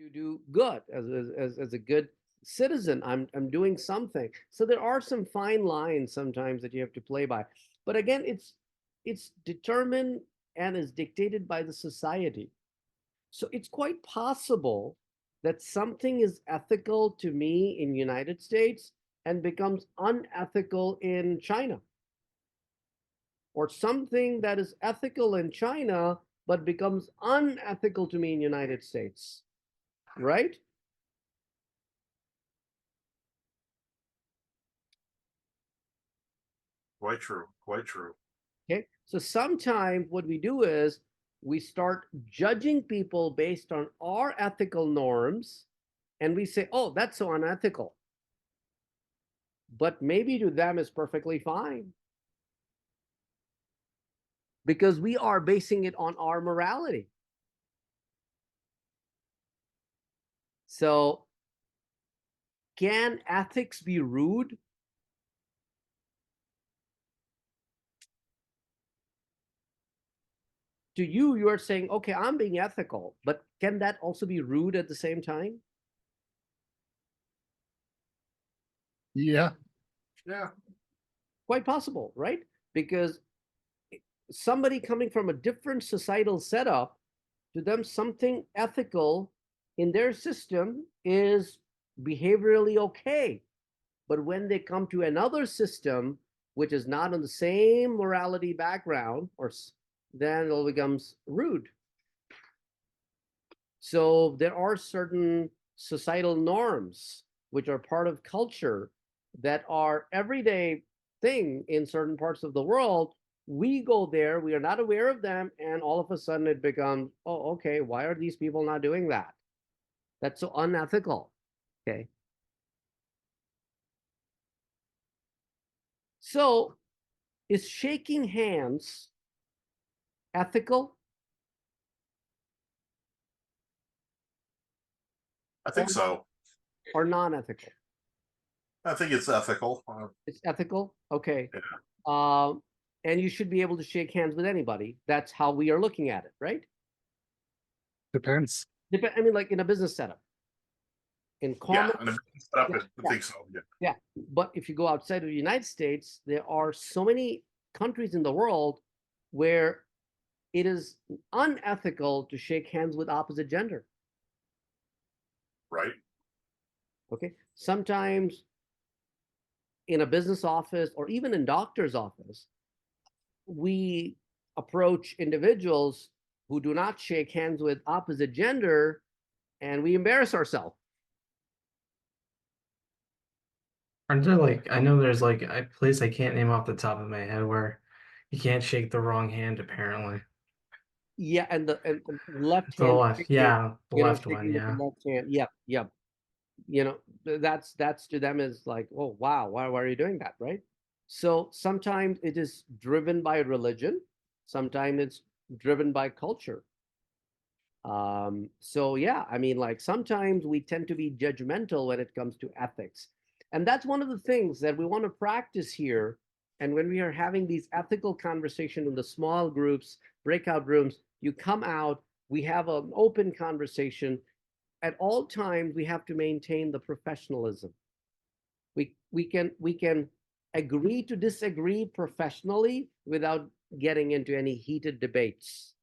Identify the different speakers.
Speaker 1: to do good as a good citizen. I'm doing something. So there are some fine lines sometimes that you have to play by. But again, it's determined and is dictated by the society. So it's quite possible that something is ethical to me in United States and becomes unethical in China, or something that is ethical in China but becomes unethical to me in United States, right?
Speaker 2: Quite true. Quite true.
Speaker 1: Okay, so sometimes what we do is we start judging people based on our ethical norms, and we say, oh, that's so unethical. But maybe to them is perfectly fine because we are basing it on our morality. So can ethics be rude? To you, you're saying, okay, I'm being ethical, but can that also be rude at the same time?
Speaker 3: Yeah.
Speaker 2: Yeah.
Speaker 1: Quite possible, right? Because somebody coming from a different societal setup, to them, something ethical in their system is behaviorally okay. But when they come to another system, which is not on the same morality background, or then it becomes rude. So there are certain societal norms which are part of culture that are everyday thing in certain parts of the world. We go there, we are not aware of them, and all of a sudden it becomes, oh, okay, why are these people not doing that? That's so unethical. Okay. So is shaking hands ethical
Speaker 2: I think so.
Speaker 1: or non-ethical?
Speaker 2: I think it's ethical.
Speaker 1: It's ethical. Okay.
Speaker 2: Yeah.
Speaker 1: And you should be able to shake hands with anybody. That's how we are looking at it, right?
Speaker 3: Depends.
Speaker 1: I mean, like in a business setup, in
Speaker 2: Yeah,
Speaker 1: common.
Speaker 2: and if it's stuff,
Speaker 1: Yeah,
Speaker 2: I think so. Yeah.
Speaker 1: yeah. But if you go outside of the United States, there are so many countries in the world where it is unethical to shake hands with opposite gender.
Speaker 2: Right.
Speaker 1: Okay. Sometimes in a business office or even in doctor's office, we approach individuals who do not shake hands with opposite gender and we embarrass ourselves.
Speaker 4: Aren't there like I know there's like a place I can't name off the top of my head where you can't shake the wrong hand apparently.
Speaker 1: Yeah, and the left
Speaker 4: The
Speaker 1: hand
Speaker 4: left,
Speaker 1: shaking,
Speaker 4: yeah, the left one,
Speaker 1: shaking with the
Speaker 4: yeah.
Speaker 1: left hand. Yep, yep. That's to them is like, oh wow, why are you doing that, right? So sometimes it is driven by religion, sometimes it's driven by culture. So yeah, I mean, like sometimes we tend to be judgmental when it comes to ethics. And that's one of the things that we want to practice here. And when we are having these ethical conversations in the small groups, breakout rooms, you come out, we have an open conversation. At all times, we have to maintain the professionalism. We can agree to disagree professionally without getting into any heated debates.